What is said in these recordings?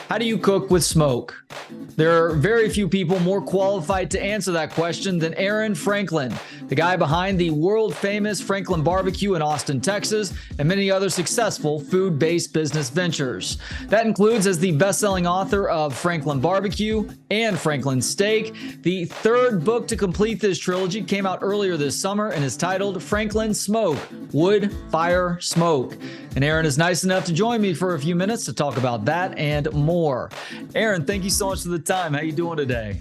How do you cook with smoke? There are very few people more qualified to answer that question than Aaron Franklin, the guy behind the world-famous Franklin BBQ in Austin, Texas, and many other successful food-based business ventures. That includes as the best-selling author of Franklin BBQ and Franklin Steak. The third book to complete this trilogy came out earlier this summer and is titled Franklin Smoke: Wood, Fire, Smoke. And Aaron is nice enough to join me for a few minutes to talk about that and more. Aaron, thank you so much for the time. How you doing today?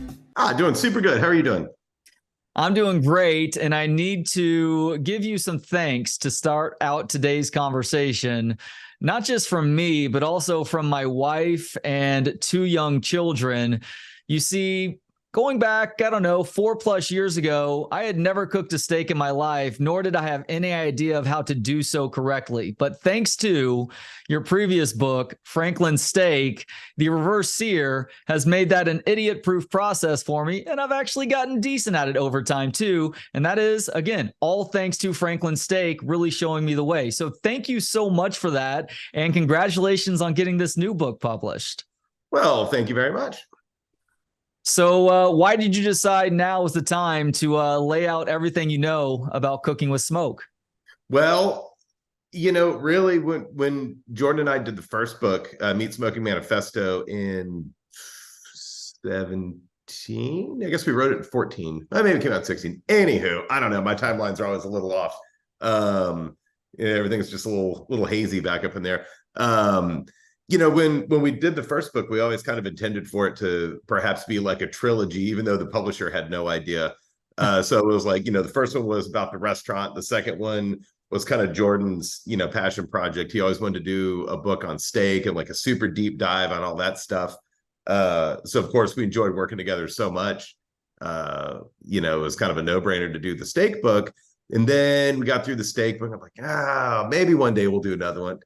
Doing super good. How are you doing? I'm doing great, and I need to give you some thanks to start out today's conversation, not just from me, but also from my wife and two young children. You see, going back, 4+ years ago, I had never cooked a steak in my life, nor did I have any idea of how to do so correctly. But thanks to your previous book, Franklin Steak, the reverse sear has made that an idiot-proof process for me, and I've actually gotten decent at it over time too. And that is, again, all thanks to Franklin Steak really showing me the way. So thank you so much for that, and congratulations on getting this new book published. Well, thank you very much. So why did you decide now is the time to lay out everything you know about cooking with smoke? Well, really when Jordan and I did the first book, Meat Smoking Manifesto, in 17, I guess we wrote it in 14. Maybe it came out in 16. Anywho, I don't know. My timelines are always a little off. Everything's just a little hazy back up in there. When we did the first book, we always kind of intended for it to perhaps be like a trilogy, even though the publisher had no idea. So it was like, the first one was about the restaurant. The second one was kind of Jordan's, passion project. He always wanted to do a book on steak and like a super deep dive on all that stuff. So of course we enjoyed working together so much. It was kind of a no-brainer to do the steak book. And then we got through the steak book. I'm like, maybe one day we'll do another one.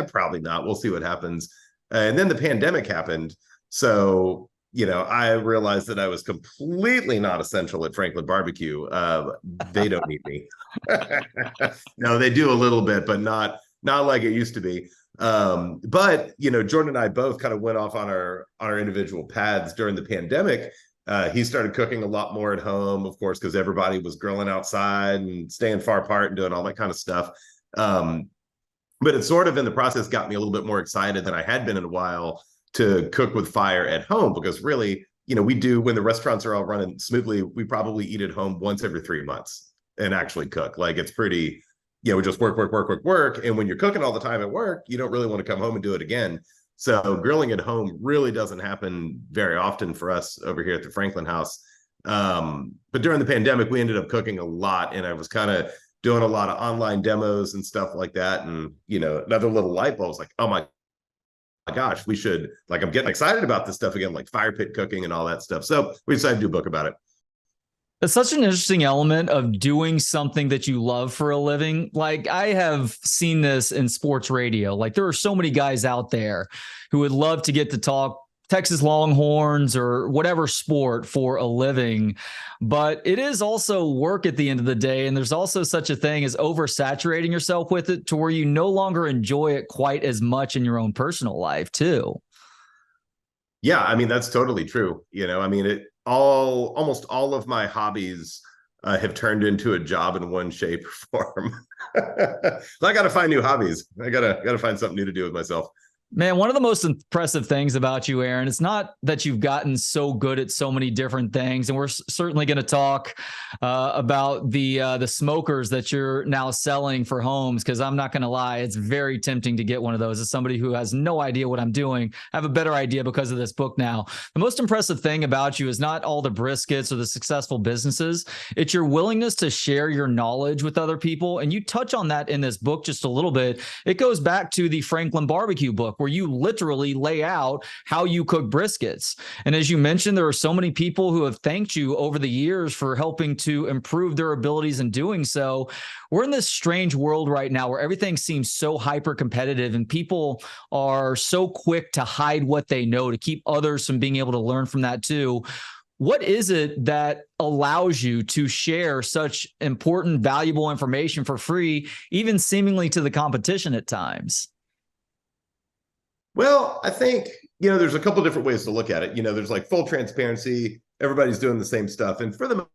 Probably not. We'll see what happens. And then the pandemic happened. So, I realized that I was completely not essential at Franklin BBQ. They don't need me. No, they do a little bit, but not like it used to be. But Jordan and I both kind of went off on our individual paths during the pandemic. He started cooking a lot more at home, of course, because everybody was grilling outside and staying far apart and doing all that kind of stuff. But it sort of in the process got me a little bit more excited than I had been in a while to cook with fire at home, because really, we do, when the restaurants are all running smoothly, we probably eat at home once every 3 months and actually cook. Like, it's pretty, we just work. And when you're cooking all the time at work, you don't really want to come home and do it again. So grilling at home really doesn't happen very often for us over here at the Franklin house. But during the pandemic, we ended up cooking a lot, and I was kind of doing a lot of online demos and stuff like that. And, another little light bulb was like, oh my gosh, we should, like, I'm getting excited about this stuff again, like fire pit cooking and all that stuff. So we decided to do a book about it. It's such an interesting element of doing something that you love for a living. Like, I have seen this in sports radio. Like, there are so many guys out there who would love to get to talk Texas Longhorns or whatever sport for a living, but it is also work at the end of the day. And there's also such a thing as oversaturating yourself with it to where you no longer enjoy it quite as much in your own personal life too. Yeah, I mean, that's totally true. Almost all of my hobbies have turned into a job in one shape or form. So I got to find new hobbies. I gotta find something new to do with myself. Man, one of the most impressive things about you, Aaron, it's not that you've gotten so good at so many different things, and we're certainly going to talk about the smokers that you're now selling for homes, because I'm not going to lie, it's very tempting to get one of those. As somebody who has no idea what I'm doing, I have a better idea because of this book now. The most impressive thing about you is not all the briskets or the successful businesses. It's your willingness to share your knowledge with other people, and you touch on that in this book just a little bit. It goes back to the Franklin BBQ book, where you literally lay out how you cook briskets. And as you mentioned, there are so many people who have thanked you over the years for helping to improve their abilities in doing so. We're in this strange world right now where everything seems so hyper competitive, and people are so quick to hide what they know to keep others from being able to learn from that too. What is it that allows you to share such important, valuable information for free, even seemingly to the competition at times? Well, I think, there's a couple different ways to look at it. There's like full transparency. Everybody's doing the same stuff. And for the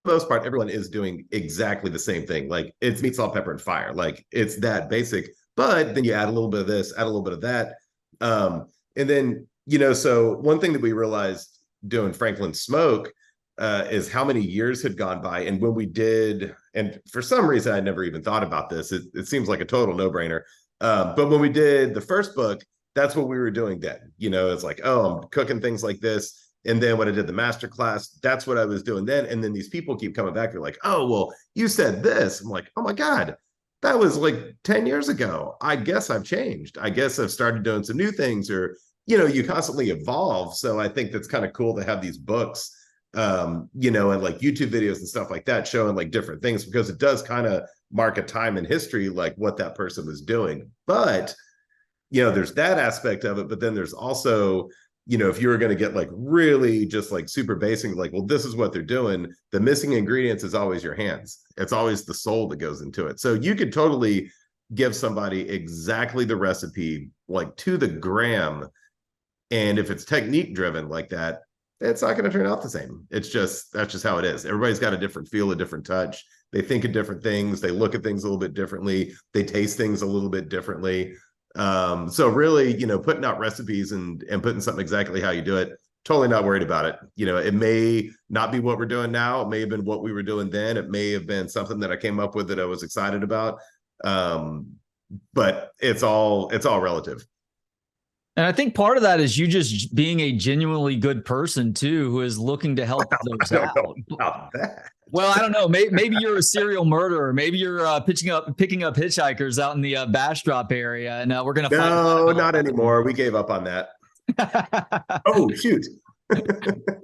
most part, everyone is doing exactly the same thing. Like it's meat, salt, pepper, and fire. Like it's that basic. But then you add a little bit of this, add a little bit of that. And then, so one thing that we realized doing Franklin Smoke is how many years had gone by. And when we did, and for some reason, I never even thought about this. It seems like a total no-brainer. But when we did the first book, that's what we were doing then. It's like, oh, I'm cooking things like this. And then when I did the master class, that's what I was doing then. And then these people keep coming back. They're like, oh, well, you said this. I'm like, oh my God, that was like 10 years ago. I guess I've changed. I guess I've started doing some new things, or, you constantly evolve. So I think that's kind of cool to have these books, and like YouTube videos and stuff like that, showing like different things, because it does kind of mark a time in history, like what that person was doing. But there's that aspect of it, but then there's also, if you were going to get like really just like super basic, like, well, this is what they're doing. The missing ingredients is always your hands. It's always the soul that goes into it. So you could totally give somebody exactly the recipe, like to the gram. And if it's technique driven like that, it's not going to turn out the same. That's just how it is. Everybody's got a different feel, a different touch. They think of different things. They look at things a little bit differently. They taste things a little bit differently. So really, putting out recipes and putting something exactly how you do it, totally not worried about it. It may not be what we're doing now. It may have been what we were doing then. It may have been something that I came up with that I was excited about. But it's all relative. And I think part of that is you just being a genuinely good person too, who is looking to help others out. Well, I don't know. Maybe you're a serial murderer. Maybe you're picking up hitchhikers out in the Bastrop area, and we're gonna. No, not anymore. We gave up on that. Oh shoot.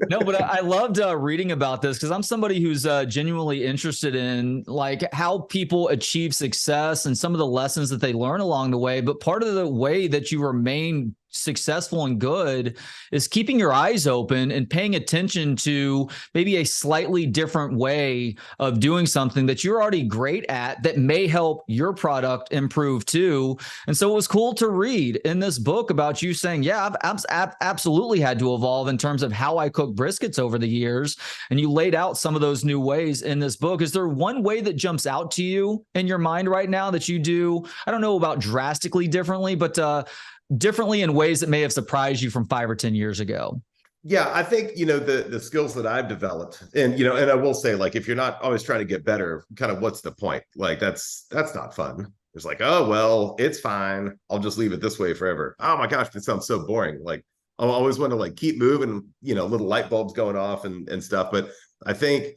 No, but I loved reading about this, because I'm somebody who's genuinely interested in like how people achieve success and some of the lessons that they learn along the way. But part of the way that you remain successful and good is keeping your eyes open and paying attention to maybe a slightly different way of doing something that you're already great at that may help your product improve too. And so it was cool to read in this book about you saying, yeah, I've absolutely had to evolve in terms of how I cook briskets over the years. And you laid out some of those new ways in this book. Is there one way that jumps out to you in your mind right now that you do, I don't know about drastically differently, but differently in ways that may have surprised you from 5 or 10 years ago? Yeah, I think, the skills that I've developed, and, and I will say, like, if you're not always trying to get better, kind of what's the point? Like, that's not fun. It's like, oh, well, it's fine. I'll just leave it this way forever. Oh my gosh, that sounds so boring. Like, I always want to like keep moving, little light bulbs going off and stuff. But I think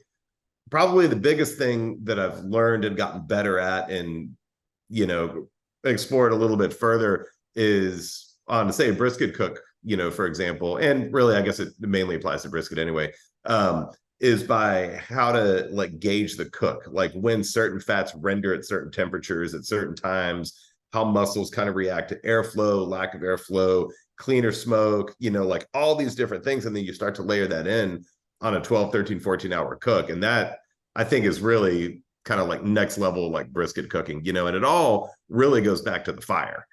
probably the biggest thing that I've learned and gotten better at, and, explored a little bit further, is on, say, a brisket cook, for example, and really, I guess it mainly applies to brisket anyway, is by how to like gauge the cook, like when certain fats render at certain temperatures at certain times, how muscles kind of react to airflow, lack of airflow, cleaner smoke, like all these different things. And then you start to layer that in on a 12, 13, 14-hour cook. And that, I think, is really kind of like next level, like brisket cooking, and it all really goes back to the fire.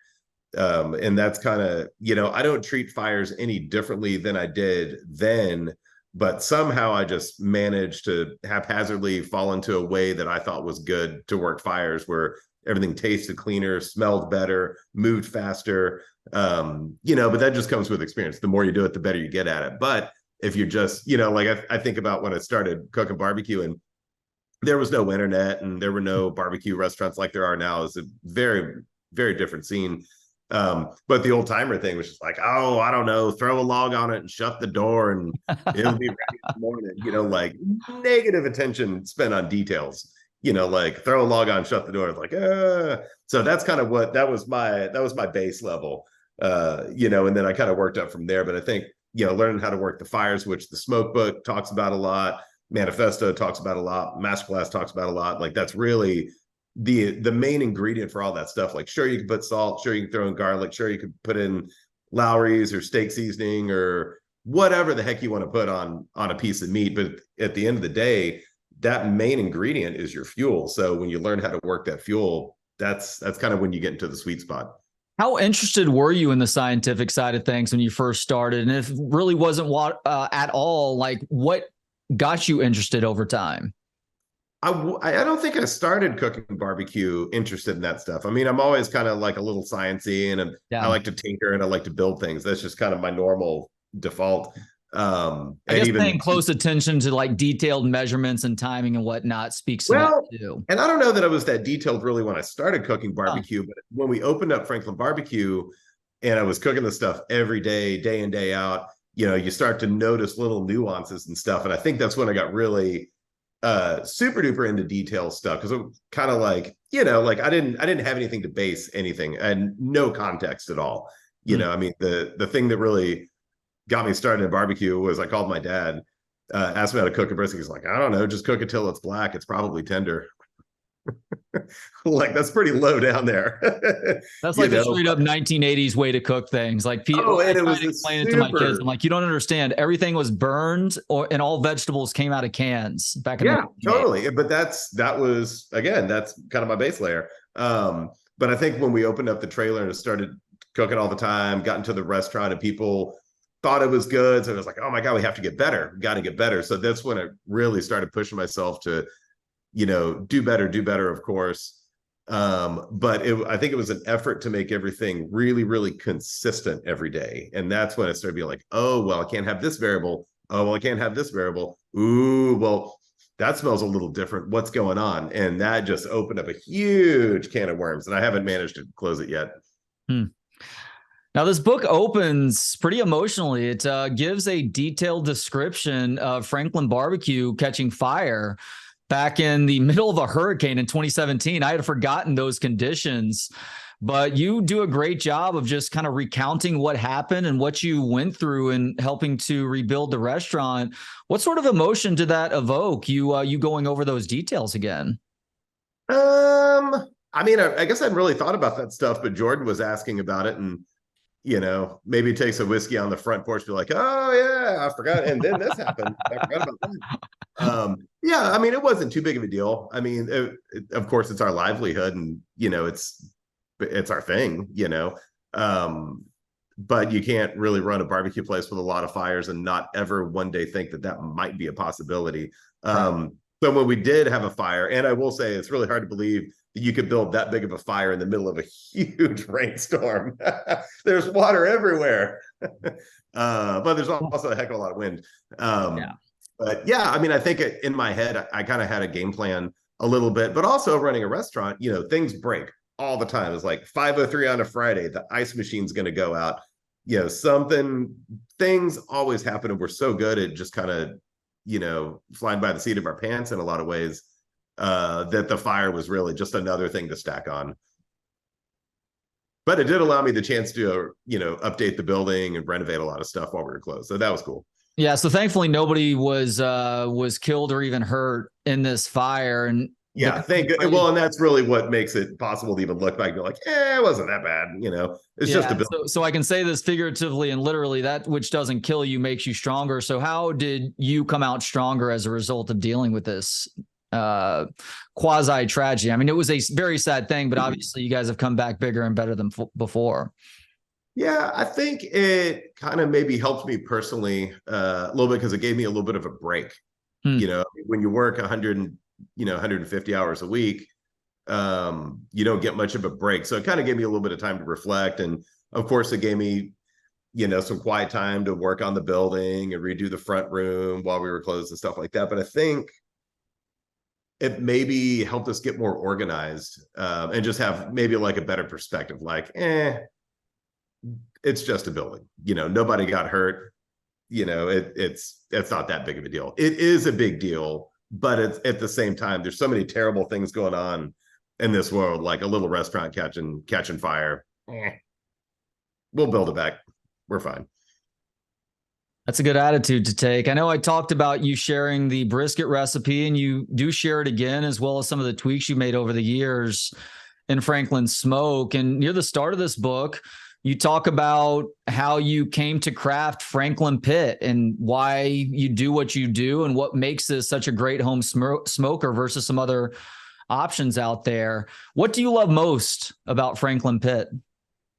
And that's kind of, I don't treat fires any differently than I did then, but somehow I just managed to haphazardly fall into a way that I thought was good to work fires, where everything tasted cleaner, smelled better, moved faster. But that just comes with experience. The more you do it, the better you get at it. But if you're just, like I think about when I started cooking barbecue, and there was no internet and there were no barbecue restaurants like there are now. It's a very, very different scene. But the old timer thing was just like, oh, I don't know, throw a log on it and shut the door and it'll be ready in the morning, like negative attention spent on details, like throw a log on, shut the door. It's like, so that's kind of that was my base level, and then I kind of worked up from there. But I think, learning how to work the fires, which the smoke book talks about a lot, Manifesto talks about a lot, Masterclass talks about a lot. Like that's really the main ingredient for all that stuff. Like, sure, you can put salt, sure, you can throw in garlic, sure, you could put in Lowry's or steak seasoning or whatever the heck you want to put on a piece of meat. But at the end of the day, that main ingredient is your fuel. So when you learn how to work that fuel, that's kind of when you get into the sweet spot. How interested were you in the scientific side of things when you first started? And if it really wasn't what at all, like what got you interested over time? I don't think I started cooking barbecue interested in that stuff. I mean, I'm always kind of like a little sciencey, and I Yeah. like to tinker and I like to build things. That's just kind of my normal default. I And guess even paying close attention to like detailed measurements and timing and whatnot speaks to that well, too. and I don't know that I was that detailed really when I started cooking Huh. barbecue, but when we opened up Franklin Barbecue and I was cooking the stuff every day in, day out, you start to notice little nuances and stuff. And I think that's when I got really super duper into detail stuff, because it kind of like, like I didn't have anything to base anything and no context at all. I mean, the thing that really got me started in barbecue was I called my dad, asked me how to cook a brisket. He's like, I don't know, just cook it till it's black. It's probably tender. Like, that's pretty low down there. That's you like the know straight up 1980s way to cook things. Like oh, I and it try was to a explain it to my kids. I'm super like, you don't understand. Everything was burned and all vegetables came out of cans back in the yeah, 1980s. totally. But that was, again, that's kind of my base layer. But I think when we opened up the trailer and started cooking all the time, got into the restaurant and people thought it was good, so it was like, oh my god, we have to get better, we got to get better. So that's when I really started pushing myself to do better, of course. But I think it was an effort to make everything really, really consistent every day. And that's when it started being like, oh, well, I can't have this variable. Oh, well, I can't have this variable. Ooh, well, that smells a little different. What's going on? And that just opened up a huge can of worms. And I haven't managed to close it yet. Now, this book opens pretty emotionally. It gives a detailed description of Franklin Barbecue catching fire back in the middle of a hurricane in 2017. I had forgotten those conditions, but you do a great job of just kind of recounting what happened and what you went through and helping to rebuild the restaurant. What sort of emotion did that evoke? You going over those details again? I mean, I guess I hadn't really thought about that stuff, but Jordan was asking about it, and maybe takes a whiskey on the front porch, be like, oh yeah, I forgot. And then this happened. I forgot about that. Yeah, I mean, it wasn't too big of a deal. I mean, of course, it's our livelihood, and it's our thing, but you can't really run a barbecue place with a lot of fires and not ever one day think that might be a possibility. So when we did have a fire, and I will say it's really hard to believe that you could build that big of a fire in the middle of a huge rainstorm. There's water everywhere. But there's also a heck of a lot of wind. Yeah. But yeah, I mean, I think in my head, I kind of had a game plan a little bit, but also running a restaurant, things break all the time. It's like 5:03 on a Friday, the ice machine's going to go out. Things always happen, and we're so good at just kind of, flying by the seat of our pants in a lot of ways, that the fire was really just another thing to stack on. But it did allow me the chance to, update the building and renovate a lot of stuff while we were closed. So that was cool. Yeah. So thankfully nobody was killed or even hurt in this fire. And yeah, well, and that's really what makes it possible to even look back and be like, it wasn't that bad. It's just a building. So I can say this figuratively and literally, that which doesn't kill you makes you stronger. So how did you come out stronger as a result of dealing with this quasi tragedy? I mean, it was a very sad thing, but obviously you guys have come back bigger and better than before. Yeah, I think it kind of maybe helped me personally a little bit, because it gave me a little bit of a break. When you work 150 hours a week, you don't get much of a break. So it kind of gave me a little bit of time to reflect. And of course, it gave me, some quiet time to work on the building and redo the front room while we were closed and stuff like that. But I think it maybe helped us get more organized, and just have maybe like a better perspective, like, it's just a building, nobody got hurt. It's not that big of a deal. It is a big deal, but it's at the same time, there's so many terrible things going on in this world, like a little restaurant catching fire. We'll build it back. We're fine. That's a good attitude to take. I know I talked about you sharing the brisket recipe, and you do share it again, as well as some of the tweaks you made over the years in Franklin Smoke. And near the start of this book, you talk about how you came to craft Franklin Pit and why you do what you do and what makes this such a great home smoker versus some other options out there. What do you love most about Franklin Pit?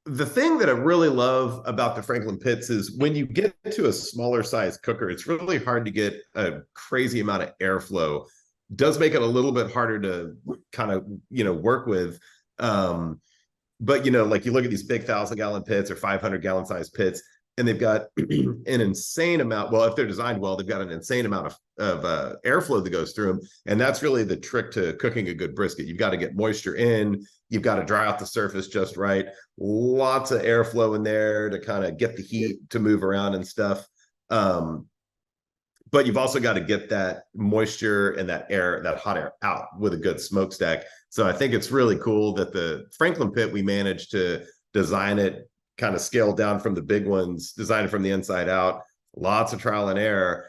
The thing that I really love about the Franklin pits is when you get to a smaller size cooker, it's really hard to get a crazy amount of airflow. Does make it a little bit harder to kind of, work with. But like you look at these big 1,000-gallon pits or 500-gallon size pits, and they've got an insane amount. Well, if they're designed well, they've got an insane amount of airflow that goes through them. And that's really the trick to cooking a good brisket. You've got to get moisture in. You've got to dry out the surface just right. Lots of airflow in there to kind of get the heat to move around and stuff. But you've also got to get that moisture and that hot air out with a good smokestack. So I think it's really cool that the Franklin pit, we managed to design it kind of scaled down from the big ones, design it from the inside out, lots of trial and error,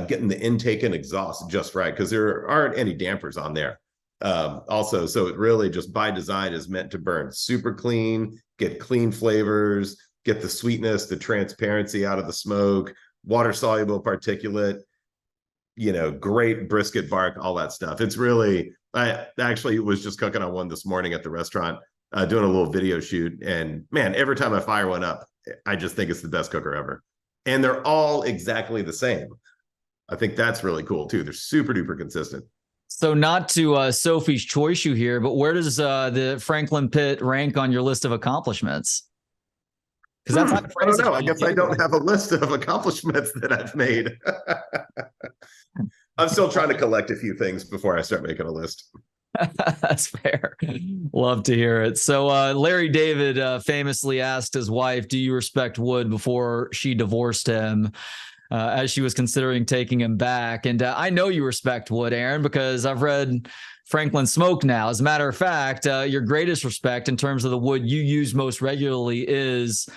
getting the intake and exhaust just right, because there aren't any dampers on there. Also, so it really just by design is meant to burn super clean, get clean flavors, get the sweetness, the transparency out of the smoke, water soluble particulate, great brisket bark, all that stuff. It's really, I actually was just cooking on one this morning at the restaurant, doing a little video shoot. And man, every time I fire one up, I just think it's the best cooker ever. And they're all exactly the same. I think that's really cool too. They're super duper consistent. So not to Sophie's choice you here, but where does the Franklin pit rank on your list of accomplishments? Because that's I don't know. I guess I don't have a list of accomplishments that I've made. I'm still trying to collect a few things before I start making a list. That's fair. Love to hear it. So Larry David famously asked his wife, do you respect wood, before she divorced him, as she was considering taking him back. And I know you respect wood, Aaron, because I've read Franklin Smoke now. As a matter of fact, your greatest respect in terms of the wood you use most regularly is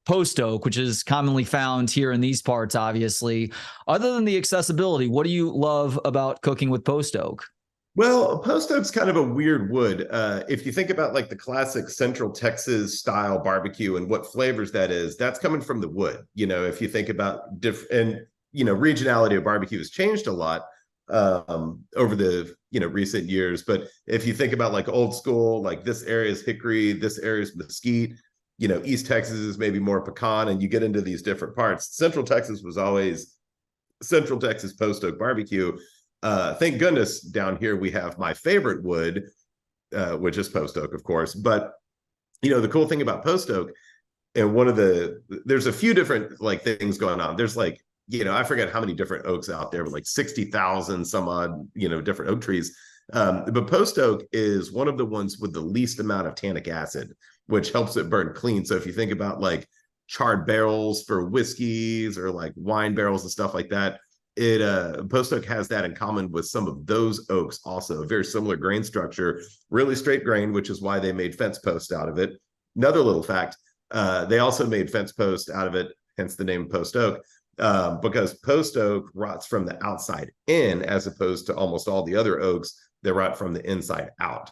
post oak, which is commonly found here in these parts, obviously. Other than the accessibility, what do you love about cooking with post oak? Well, post oak's kind of a weird wood. If you think about like the classic Central Texas style barbecue and what flavors that is, that's coming from the wood. If you think about different, regionality of barbecue has changed a lot over the recent years. But if you think about like old school, like this area is hickory, this area is mesquite. East Texas is maybe more pecan, and you get into these different parts. Central Texas was always Central Texas post oak barbecue. Thank goodness down here we have my favorite wood, which is post oak, of course. But the cool thing about post oak, and there's a few different like things going on. There's like, I forget how many different oaks out there, but like 60,000 some odd, different oak trees. But post oak is one of the ones with the least amount of tannic acid, which helps it burn clean. So if you think about like charred barrels for whiskeys or like wine barrels and stuff like that, post oak has that in common with some of those oaks also. Very similar grain structure, really straight grain, which is why they made fence post out of it. Another little fact, they also made fence post out of it, hence the name post oak, because post oak rots from the outside in, as opposed to almost all the other oaks that rot from the inside out.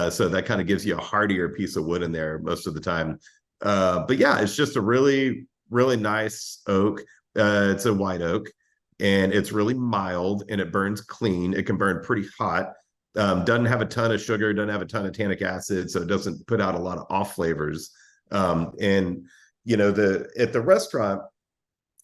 So that kind of gives you a hardier piece of wood in there most of the time. But yeah, it's just a really, really nice oak. It's a white oak, and it's really mild, and it burns clean. It can burn pretty hot. Doesn't have a ton of sugar, doesn't have a ton of tannic acid, so it doesn't put out a lot of off flavors. And at the restaurant,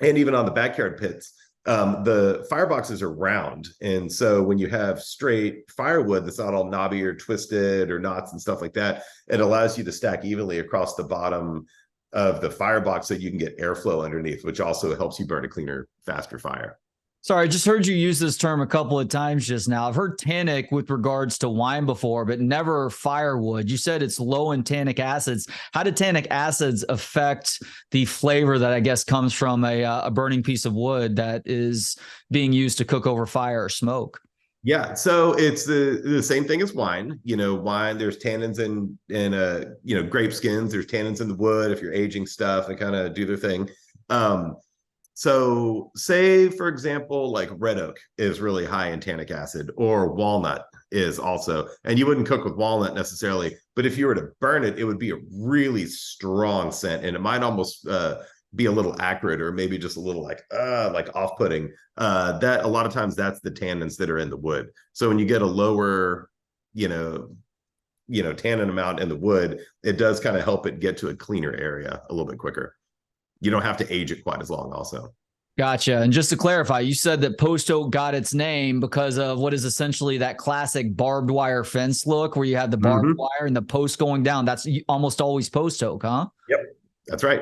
and even on the backyard pits, the fireboxes are round. And so when you have straight firewood that's not all knobby or twisted or knots and stuff like that, it allows you to stack evenly across the bottom of the firebox so you can get airflow underneath, which also helps you burn a cleaner, faster fire. Sorry, I just heard you use this term a couple of times just now. I've heard tannic with regards to wine before, but never firewood. You said it's low in tannic acids. How do tannic acids affect the flavor that I guess comes from a burning piece of wood that is being used to cook over fire or smoke? Yeah, so it's the same thing as wine. Wine, there's tannins in grape skins. There's tannins in the wood. If you're aging stuff, they kind of do their thing. So say, for example, like red oak is really high in tannic acid, or walnut is also, and you wouldn't cook with walnut necessarily, but if you were to burn it, it would be a really strong scent, and it might almost be a little acrid, or maybe just a little like off-putting. That a lot of times that's the tannins that are in the wood. So when you get a lower, tannin amount in the wood, it does kind of help it get to a cleaner area a little bit quicker. You don't have to age it quite as long also. Gotcha. And just to clarify, you said that post oak got its name because of what is essentially that classic barbed wire fence look where you have the barbed wire and the post going down. That's almost always post oak, huh? Yep, that's right.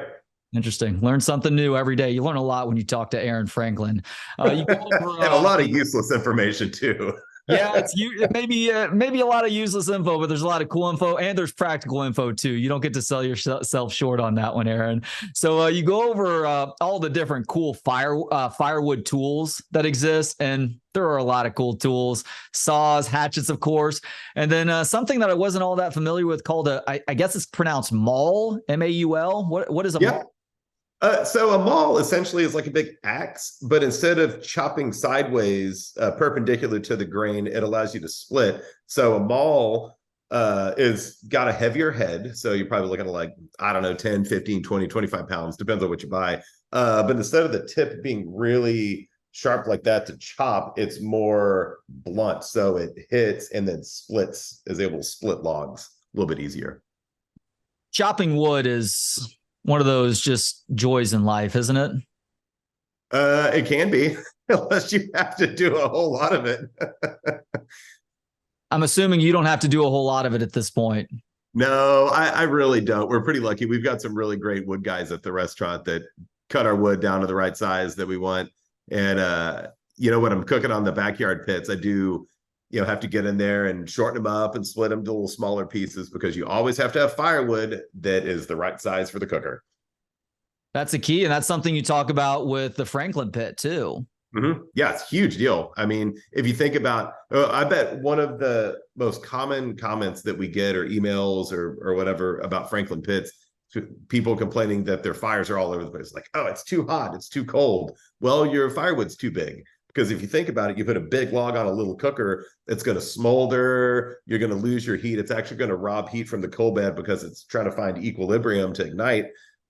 Interesting. Learn something new every day. You learn a lot when you talk to Aaron Franklin. And a lot of useless information too. Yeah, maybe a lot of useless info, but there's a lot of cool info and there's practical info too. You don't get to sell yourself short on that one, Aaron. So you go over all the different cool firewood tools that exist, and there are a lot of cool tools, saws, hatchets, of course, and then something that I wasn't all that familiar with called I guess it's pronounced maul, M-A-U-L. What is a maul? So a maul essentially is like a big axe, but instead of chopping sideways perpendicular to the grain, it allows you to split. So a maul is got a heavier head. So you're probably looking at like, I don't know, 10, 15, 20, 25 pounds, depends on what you buy. But instead of the tip being really sharp like that to chop, it's more blunt. So it hits and then splits, is able to split logs a little bit easier. Chopping wood is one of those just joys in life, isn't it? It can be, unless you have to do a whole lot of it. I'm assuming you don't have to do a whole lot of it at this point. No, I really don't. We're pretty lucky. We've got some really great wood guys at the restaurant that cut our wood down to the right size that we want. And, when I'm cooking on the backyard pits, I do have to get in there and shorten them up and split them to little smaller pieces, because you always have to have firewood that is the right size for the cooker. That's a key. And that's something you talk about with the Franklin pit too. Yeah, it's a huge deal. I mean, if you think about, I bet one of the most common comments that we get or emails or whatever about Franklin pits, people complaining that their fires are all over the place. Like, oh, it's too hot, it's too cold. Well, your firewood's too big. Because if you think about it, you put a big log on a little cooker, it's going to smolder. You're going to lose your heat. It's actually going to rob heat from the coal bed because it's trying to find equilibrium to ignite,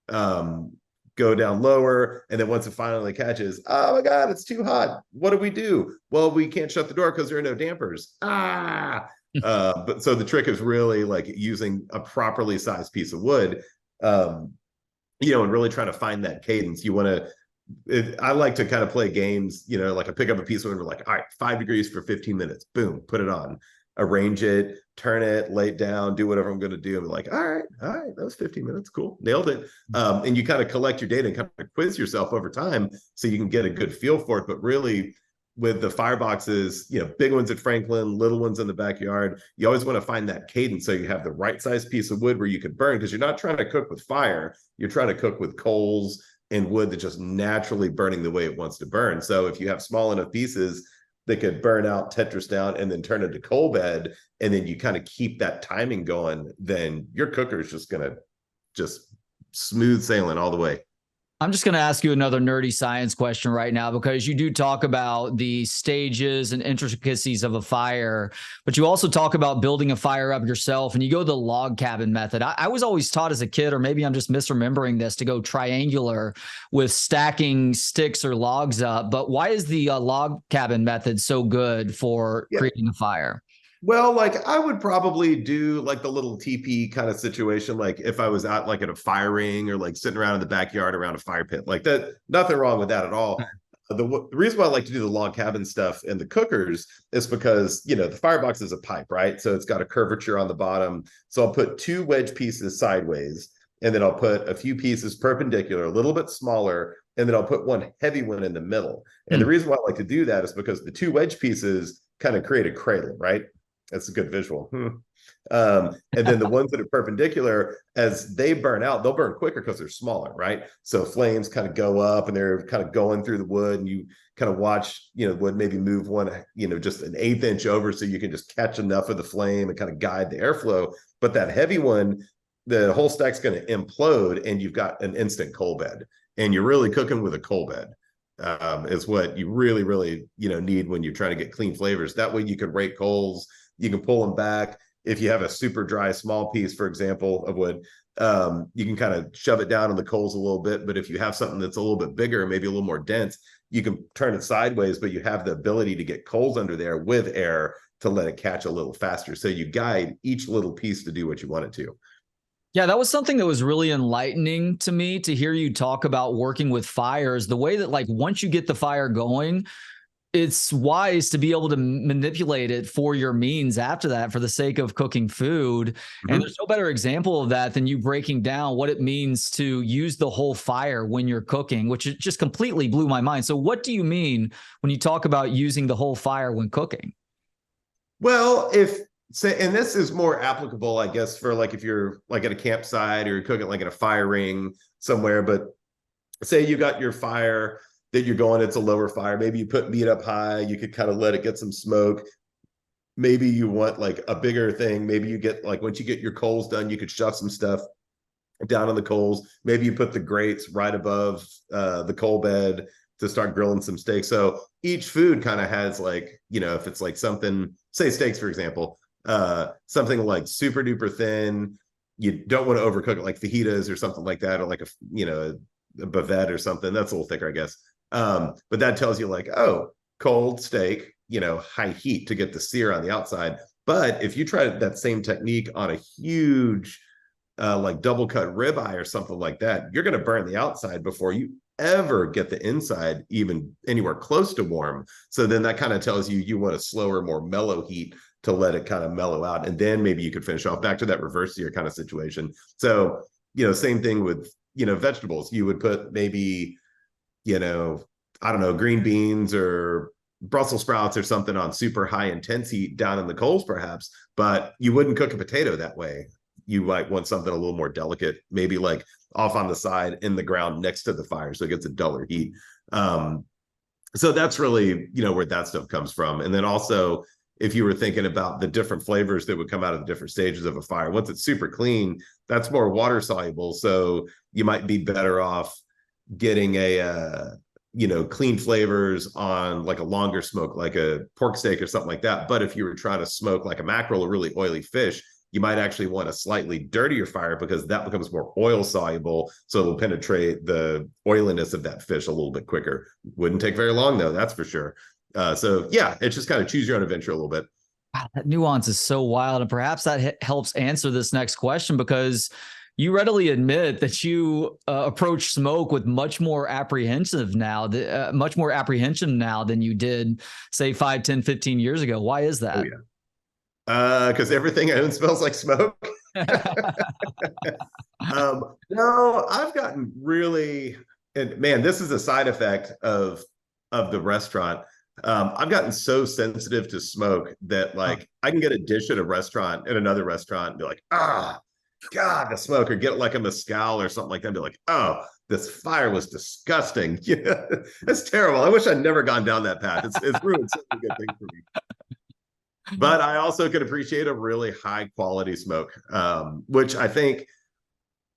go down lower. And then once it finally catches, oh my God, it's too hot. What do we do? Well, we can't shut the door because there are no dampers. But so the trick is really like using a properly sized piece of wood, and really trying to find that cadence. You want to, I like to kind of play games, like I pick up a piece of wood and we're like, all right, 5 degrees for 15 minutes, boom, put it on, arrange it, turn it, lay it down, do whatever I'm going to do. And be like, all right, that was 15 minutes. Cool. Nailed it. And you kind of collect your data and kind of quiz yourself over time so you can get a good feel for it. But really with the fireboxes, big ones at Franklin, little ones in the backyard, you always want to find that cadence so you have the right size piece of wood where you can burn, because you're not trying to cook with fire. You're trying to cook with coals and wood that's just naturally burning the way it wants to burn. So if you have small enough pieces that could burn out, Tetris down, and then turn into coal bed, and then you kind of keep that timing going, then your cooker is just going to just smooth sailing all the way. I'm just going to ask you another nerdy science question right now, because you do talk about the stages and intricacies of a fire, but you also talk about building a fire up yourself, and you go the log cabin method. I was always taught as a kid, or maybe I'm just misremembering this, to go triangular with stacking sticks or logs up. But why is the log cabin method so good for creating a fire? Well, like I would probably do like the little teepee kind of situation. Like if I was out like at a fire ring or like sitting around in the backyard around a fire pit, like that, nothing wrong with that at all. The reason why I like to do the log cabin stuff and the cookers is because, the firebox is a pipe, right? So it's got a curvature on the bottom. So I'll put 2 wedge pieces sideways, and then I'll put a few pieces perpendicular, a little bit smaller, and then I'll put one heavy one in the middle. And the reason why I like to do that is because the 2 wedge pieces kind of create a cradle, right? That's a good visual. And then the ones that are perpendicular, as they burn out, they'll burn quicker because they're smaller, right? So flames kind of go up and they're kind of going through the wood, and you kind of watch, wood maybe move one, just an 1/8 inch over, so you can just catch enough of the flame and kind of guide the airflow. But that heavy one, the whole stack's going to implode, and you've got an instant coal bed, and you're really cooking with a coal bed. Is what you really, really, need when you're trying to get clean flavors. That way you can rake coals, you can pull them back. If you have a super dry small piece, for example, of wood, you can kind of shove it down on the coals a little bit. But if you have something that's a little bit bigger, maybe a little more dense, you can turn it sideways, but you have the ability to get coals under there with air to let it catch a little faster. So you guide each little piece to do what you want it to. Yeah, that was something that was really enlightening to me to hear you talk about working with fires, the way that like once you get the fire going, it's wise to be able to manipulate it for your means after that for the sake of cooking food. And there's no better example of that than you breaking down what it means to use the whole fire when you're cooking, which just completely blew my mind. So what do you mean when you talk about using the whole fire when cooking? Well, and this is more applicable, I guess, for like if you're like at a campsite or you're cooking like at a fire ring somewhere, but say you got your fire that you're going, it's a lower fire. Maybe you put meat up high, you could kind of let it get some smoke. Maybe you want like a bigger thing. Maybe you get like, once you get your coals done, you could shove some stuff down on the coals. Maybe you put the grates right above the coal bed to start grilling some steaks. So each food kind of has like, if it's like something, say steaks, for example, something like super duper thin, you don't want to overcook it, like fajitas or something like that, or like a bavette or something that's a little thicker, I guess. But that tells you like, oh, cold steak, high heat to get the sear on the outside. But if you try that same technique on a huge like double cut ribeye or something like that, you're going to burn the outside before you ever get the inside even anywhere close to warm. So then that kind of tells you want a slower, more mellow heat to let it kind of mellow out. And then maybe you could finish off back to that reverse sear kind of situation. So, same thing with, vegetables. You would put maybe, I don't know, green beans or Brussels sprouts or something on super high intense heat down in the coals, perhaps, but you wouldn't cook a potato that way. You might want something a little more delicate, maybe like off on the side in the ground next to the fire, so it gets a duller heat. So that's really, where that stuff comes from. And then also, if you were thinking about the different flavors that would come out of the different stages of a fire, once it's super clean, that's more water soluble. So you might be better off getting a clean flavors on like a longer smoke, like a pork steak or something like that. But if you were trying to smoke like a mackerel or really oily fish, you might actually want a slightly dirtier fire because that becomes more oil soluble. So it'll penetrate the oiliness of that fish a little bit quicker. Wouldn't take very long though, that's for sure. So yeah, it's just kind of choose your own adventure a little bit. Wow, that nuance is so wild. And perhaps that helps answer this next question, because you readily admit that you approach smoke with much more apprehension now than you did, say, 5, 10, 15 years ago. Why is that? Oh, yeah. Because everything I own smells like smoke. No, I've gotten really, and man, this is a side effect of the restaurant. I've gotten so sensitive to smoke that like I can get a dish at another restaurant and be like, God, the smoke, or get like a mezcal or something like that and be like, oh, this fire was disgusting. Yeah, it's terrible. I wish I'd never gone down that path. It's ruined such a good thing for me. But I also could appreciate a really high quality smoke, which I think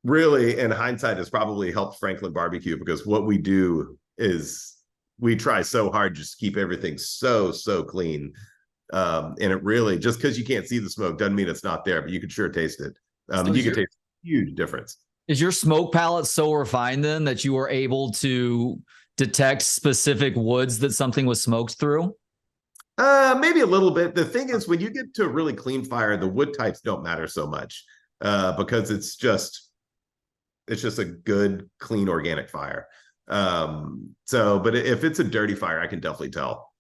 really in hindsight has probably helped Franklin Barbecue, because what we do is we try so hard just to keep everything so clean. And it really, just because you can't see the smoke doesn't mean it's not there, but you can sure taste it. And you can taste a huge difference. Is your smoke palette so refined then that you were able to detect specific woods that something was smoked through? Maybe a little bit. The thing is, when you get to a really clean fire, the wood types don't matter so much because it's just a good, clean, organic fire. But if it's a dirty fire, I can definitely tell.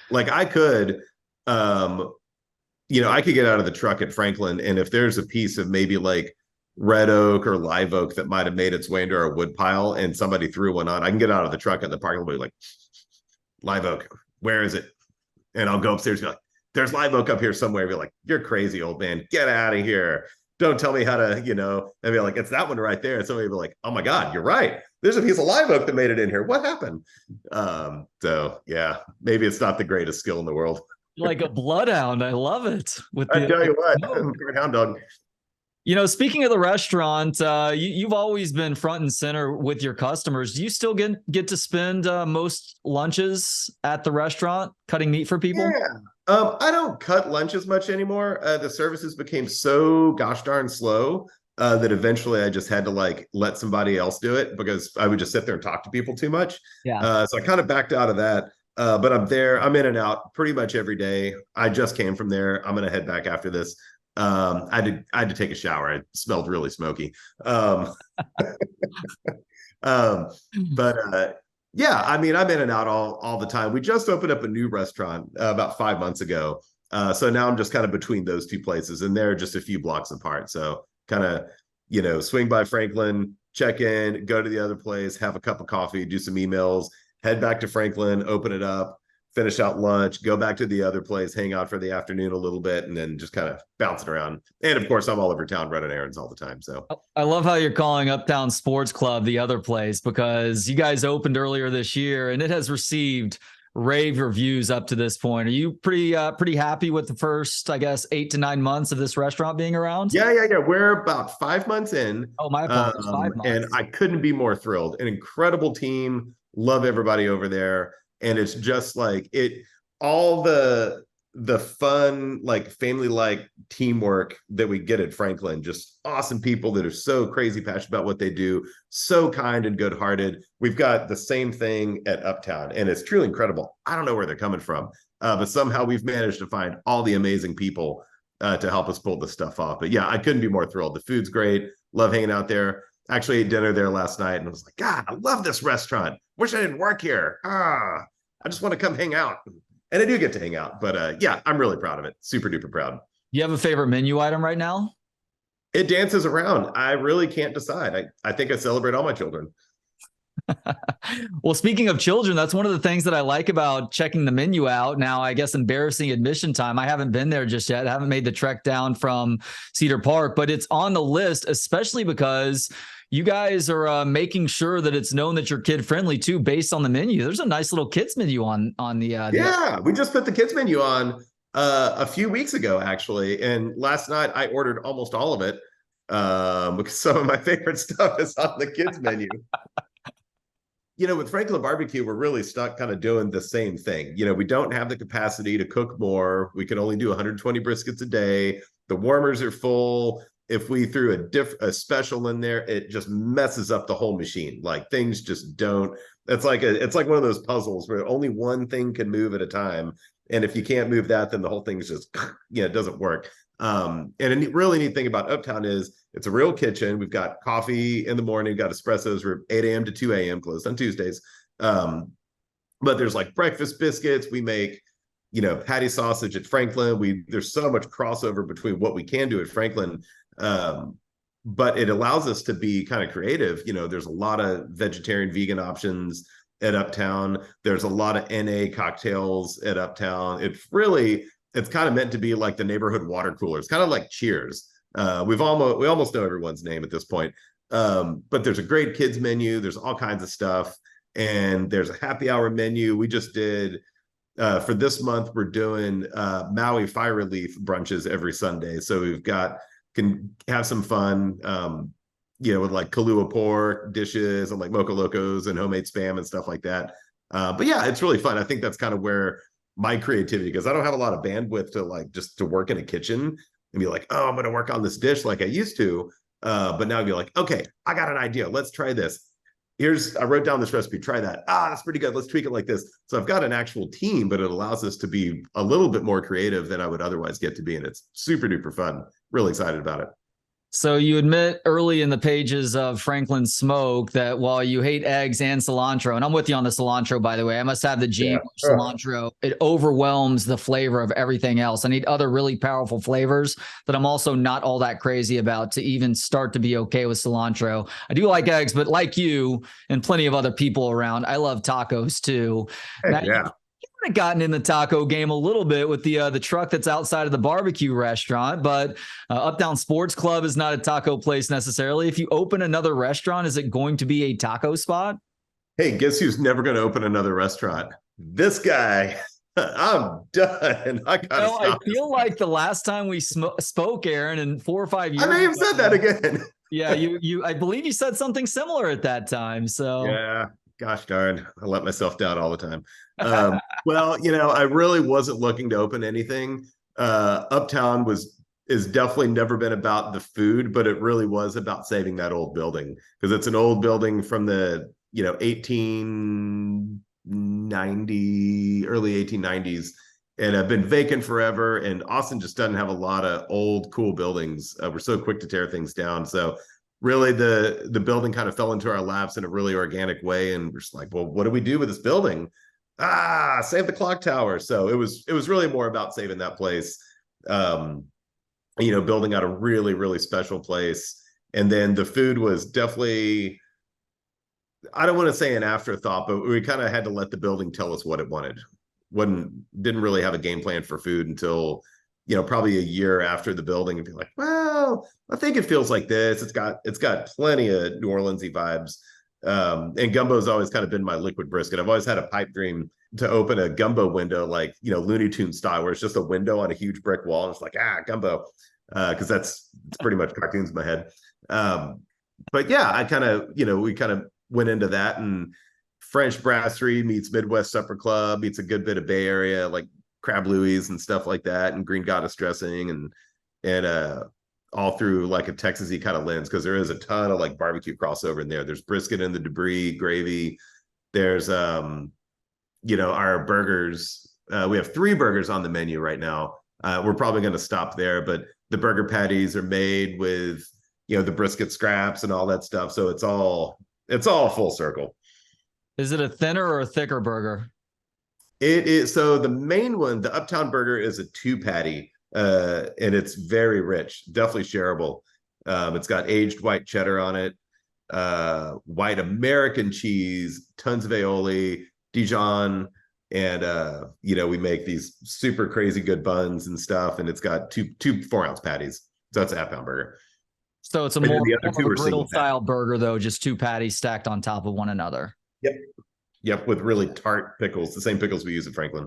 Like I could, I could get out of the truck at Franklin, and if there's a piece of maybe like red oak or live oak that might have made its way into our wood pile and somebody threw one on, I can get out of the truck in the parking lot and be like, live oak, where is it? And I'll go upstairs and be like, there's live oak up here somewhere. Be like, you're crazy, old man. Get out of here. Don't tell me how to, and be like, it's that one right there. And somebody will be like, oh my God, you're right. There's a piece of live oak that made it in here. What happened? So yeah, maybe it's not the greatest skill in the world. Like a bloodhound. I love it. I tell you what, I'm a great hound dog. Speaking of the restaurant, you've always been front and center with your customers. Do you still get to spend most lunches at the restaurant cutting meat for people? Yeah. I don't cut lunch as much anymore. The services became so gosh darn slow that eventually I just had to like let somebody else do it because I would just sit there and talk to people too much. Yeah. So I kind of backed out of that. But I'm there. I'm in and out pretty much every day. I just came from there. I'm gonna head back after this. I had to take a shower. It smelled really smoky. Um, um, but yeah, I mean, I'm in and out all the time. We just opened up a new restaurant about 5 months ago. So now I'm just kind of between those two places, and they're just a few blocks apart. So kind of, swing by Franklin, check in, go to the other place, have a cup of coffee, do some emails, head back to Franklin, open it up, finish out lunch, go back to the other place, hang out for the afternoon a little bit, and then just kind of bounce it around. And of course, I'm all over town running errands all the time. So I love how you're calling Uptown Sports Club the other place, because you guys opened earlier this year and it has received rave reviews up to this point. Are you pretty happy with the first, I guess, 8 to 9 months of this restaurant being around? Yeah. We're about 5 months in. Oh, my apologies. 5 months. And I couldn't be more thrilled. An incredible team. Love everybody over there. And it's just like all the fun, like family-like teamwork that we get at Franklin, just awesome people that are so crazy passionate about what they do, so kind and good-hearted. We've got the same thing at Uptown, and it's truly incredible. I don't know where they're coming from, but somehow we've managed to find all the amazing people to help us pull this stuff off. But yeah, I couldn't be more thrilled. The food's great. Love hanging out there. Actually ate dinner there last night and I was like, God, I love this restaurant. Wish I didn't work here. I just want to come hang out. And I do get to hang out. But yeah, I'm really proud of it. Super duper proud. You have a favorite menu item right now? It dances around. I really can't decide. I think I celebrate all my children. Well, speaking of children, that's one of the things that I like about checking the menu out. Now, I guess embarrassing admission time. I haven't been there just yet. I haven't made the trek down from Cedar Park, but it's on the list, especially because you guys are making sure that it's known that you're kid friendly too, based on the menu. There's a nice little kids menu on the. Yeah, we just put the kids menu on a few weeks ago, actually. And last night I ordered almost all of it because some of my favorite stuff is on the kids menu. With Franklin Barbecue, we're really stuck kind of doing the same thing. We don't have the capacity to cook more. We can only do 120 briskets a day. The warmers are full. If we threw a special in there, it just messes up the whole machine. Like things just don't. It's like one of those puzzles where only one thing can move at a time. And if you can't move that, then the whole thing is just, it doesn't work. And a really neat thing about Uptown is it's a real kitchen. We've got coffee in the morning, got espressos. We're 8 a.m. to 2 a.m. closed on Tuesdays. But there's like breakfast biscuits. We make, patty sausage at Franklin. There's so much crossover between what we can do at Franklin. But it allows us to be kind of creative. There's a lot of vegetarian, vegan options at Uptown. There's a lot of NA cocktails at Uptown. It's kind of meant to be like the neighborhood water cooler. It's kind of like Cheers. We almost know everyone's name at this point. But there's a great kids menu. There's all kinds of stuff. And there's a happy hour menu. We just did, for this month, we're doing Maui fire relief brunches every Sunday. So can have some fun, with like Kahlua pork dishes and like Mocha Locos and homemade spam and stuff like that. But yeah, it's really fun. I think that's kind of where my creativity, because I don't have a lot of bandwidth to work in a kitchen and be like, oh, I'm going to work on this dish like I used to. But now I'd be like, okay, I got an idea. Let's try this. I wrote down this recipe. Try that. That's pretty good. Let's tweak it like this. So I've got an actual team, but it allows us to be a little bit more creative than I would otherwise get to be. And it's super duper fun. Really excited about it. So you admit early in the pages of Franklin Smoke that while you hate eggs and cilantro, and I'm with you on the cilantro, by the way, I must have the gene for cilantro. It overwhelms the flavor of everything else. I need other really powerful flavors that I'm also not all that crazy about to even start to be okay with cilantro. I do like eggs, but like you and plenty of other people around, I love tacos too. Yeah. Gotten in the taco game a little bit with the truck that's outside of the barbecue restaurant, but Uptown Sports Club is not a taco place necessarily. If you open another restaurant, is it going to be a taco spot? Hey, guess who's never going to open another restaurant? This guy. I'm done. I feel like the last time we spoke, Aaron, in 4 or 5 years, I may have said that again. Yeah, I believe you said something similar at that time. So yeah. Gosh darn, I let myself down all the time. Well, I really wasn't looking to open anything. Uptown is definitely never been about the food, but it really was about saving that old building because it's an old building from the 1890s, early 1890s, and have been vacant forever. And Austin just doesn't have a lot of old, cool buildings. We're so quick to tear things down. So really the building kind of fell into our laps in a really organic way. And we're just like, well, what do we do with this building? Save the clock tower. So it was really more about saving that place. Building out a really, really special place. And then the food was definitely, I don't want to say an afterthought, but we kind of had to let the building tell us what it wanted. Didn't really have a game plan for food until, probably a year after the building, and be like, well, I think it feels like this. It's got plenty of New Orleans-y vibes. And gumbo's always kind of been my liquid brisket. I've always had a pipe dream to open a gumbo window, like, Looney Tunes style, where it's just a window on a huge brick wall. And it's like, gumbo. Cause it's pretty much cartoons in my head. But yeah, we kind of went into that, and French brasserie meets Midwest Supper Club meets a good bit of Bay Area, like crab louis and stuff like that, and green goddess dressing, and all through like a Texas-y kind of lens, because there is a ton of like barbecue crossover in there. There's brisket in the debris, gravy. There's our burgers. We have 3 burgers on the menu right now. We're probably going to stop there, but the burger patties are made with the brisket scraps and all that stuff. So it's all full circle. Is it a thinner or a thicker burger? It is. So the main one, the Uptown burger, is a 2-patty, and it's very rich, definitely shareable. It's got aged white cheddar on it, white American cheese, tons of aioli, Dijon, and we make these super crazy good buns and stuff. And it's got two 4-ounce patties. So it's a half-pound burger. So it's a more of a griddle style burger, though, just 2 patties stacked on top of one another. Yep, with really tart pickles, the same pickles we use at Franklin.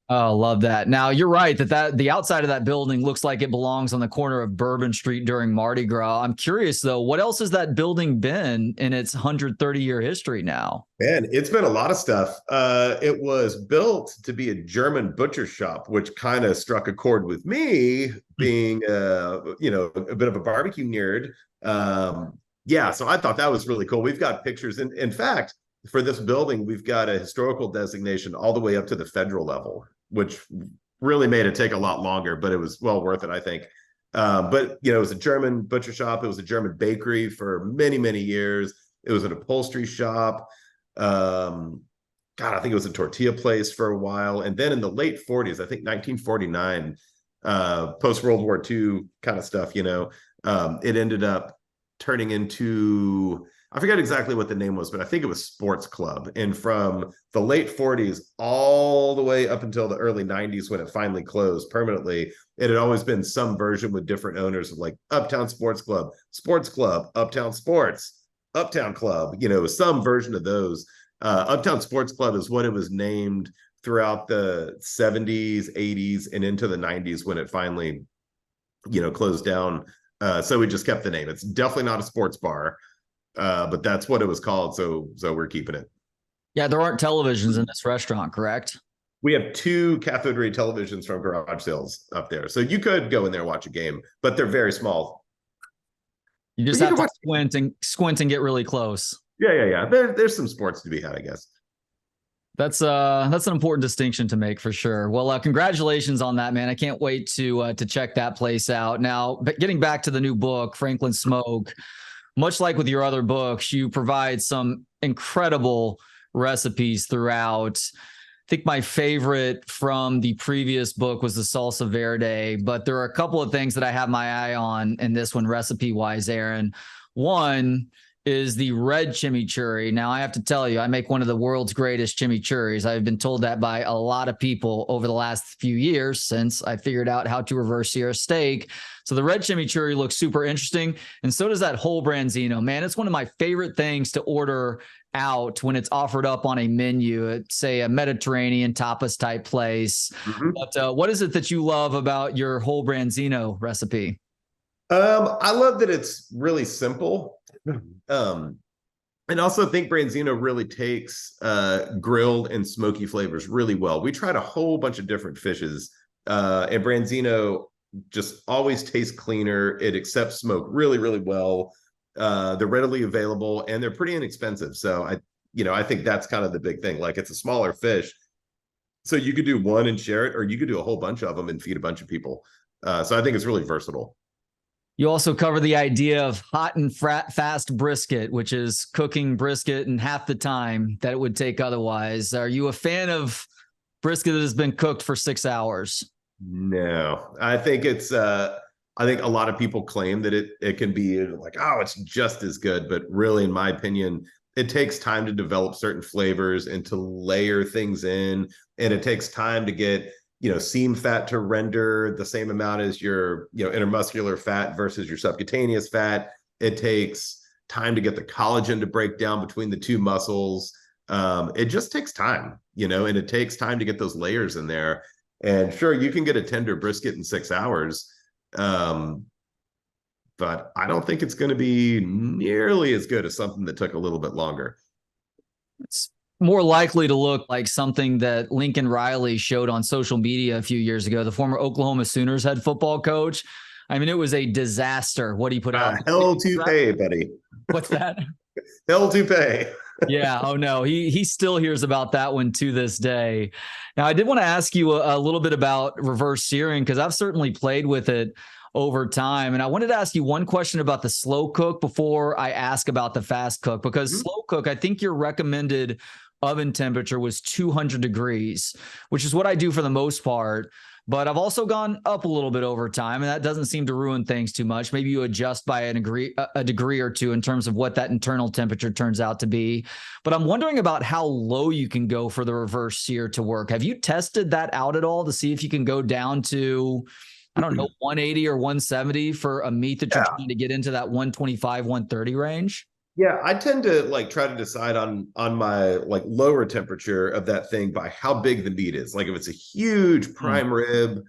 Oh, love that. Now, you're right that the outside of that building looks like it belongs on the corner of Bourbon Street during Mardi Gras. I'm curious, though, what else has that building been in its 130-year history now? Man, it's been a lot of stuff. It was built to be a German butcher shop, which kind of struck a chord with me, being a bit of a barbecue nerd. So I thought that was really cool. We've got pictures. In fact, for this building, we've got a historical designation all the way up to the federal level, which really made it take a lot longer, but it was well worth it, I think. But it was a German butcher shop. It was a German bakery for many, many years. It was an upholstery shop. I think it was a tortilla place for a while. And then in the late 40s, I think 1949, post World War II kind of stuff, it ended up turning into, I forget exactly what the name was, but I think it was Sports Club. And from the late 40s all the way up until the early 90s, when it finally closed permanently, it had always been some version with different owners of like Uptown Sports Club, Uptown Sports, Uptown Club, some version of those. Uptown Sports Club is what it was named throughout the 70s, 80s, and into the 90s when it finally, closed down. So we just kept the name. It's definitely not a sports bar. But that's what it was called, so we're keeping it. Yeah, there aren't televisions in this restaurant, correct? We have 2 cathode ray televisions from garage sales up there, so you could go in there and watch a game, but they're very small. You just have to squint and get really close. Yeah. There's some sports to be had, I guess. That's an important distinction to make for sure. Well, congratulations on that, man. I can't wait to check that place out. Now, but getting back to the new book, Franklin Smoke. Much like with your other books, you provide some incredible recipes throughout. I think my favorite from the previous book was the salsa verde, but there are a couple of things that I have my eye on in this one, recipe-wise, Aaron. One is the red chimichurri. Now, I have to tell you, I make one of the world's greatest chimichurris. I've been told that by a lot of people over the last few years since I figured out how to reverse sear a steak. So the red chimichurri looks super interesting, and so does that whole Branzino. Man, it's one of my favorite things to order out when it's offered up on a menu at, say, a Mediterranean tapas type place. Mm-hmm. But what is it that you love about your whole Branzino recipe? I love that it's really simple. And also think Branzino really takes grilled and smoky flavors really well. We tried a whole bunch of different fishes, and Branzino just always tastes cleaner. It accepts smoke really, really well. They're readily available and they're pretty inexpensive. So I think that's kind of the big thing. Like, it's a smaller fish, so you could do one and share it, or you could do a whole bunch of them and feed a bunch of people. So I think it's really versatile. You also cover the idea of hot and fast brisket, which is cooking brisket in half the time that it would take otherwise. Are you a fan of brisket that has been cooked for 6 hours? No, I think I think a lot of people claim that it can be like, oh, it's just as good, but really, in my opinion, it takes time to develop certain flavors and to layer things in, and it takes time to get seam fat to render the same amount as your intermuscular fat versus your subcutaneous fat. It takes time to get the collagen to break down between the two muscles. It just takes time, and it takes time to get those layers in there. And sure, you can get a tender brisket in 6 hours, but I don't think it's going to be nearly as good as something that took a little bit longer. It's more likely to look like something that Lincoln Riley showed on social media a few years ago, the former Oklahoma Sooners head football coach. I mean, it was a disaster what he put out. Hell to pay, buddy. What's that? Hell to pay. Yeah. Oh no, he still hears about that one to this day. Now, I did want to ask you a little bit about reverse searing, because I've certainly played with it over time. And I wanted to ask you one question about the slow cook before I ask about the fast cook, because slow cook, I think your recommended oven temperature was 200 degrees, which is what I do for the most part. But I've also gone up a little bit over time, and that doesn't seem to ruin things too much. Maybe you adjust by a degree or two in terms of what that internal temperature turns out to be. But I'm wondering about how low you can go for the reverse sear to work. Have you tested that out at all to see if you can go down to, I don't know, 180 or 170 for a meat that you're trying to get into that 125, 130 range? Yeah, I tend to try to decide on my lower temperature of that thing by how big the meat is. Like, if it's a huge prime rib,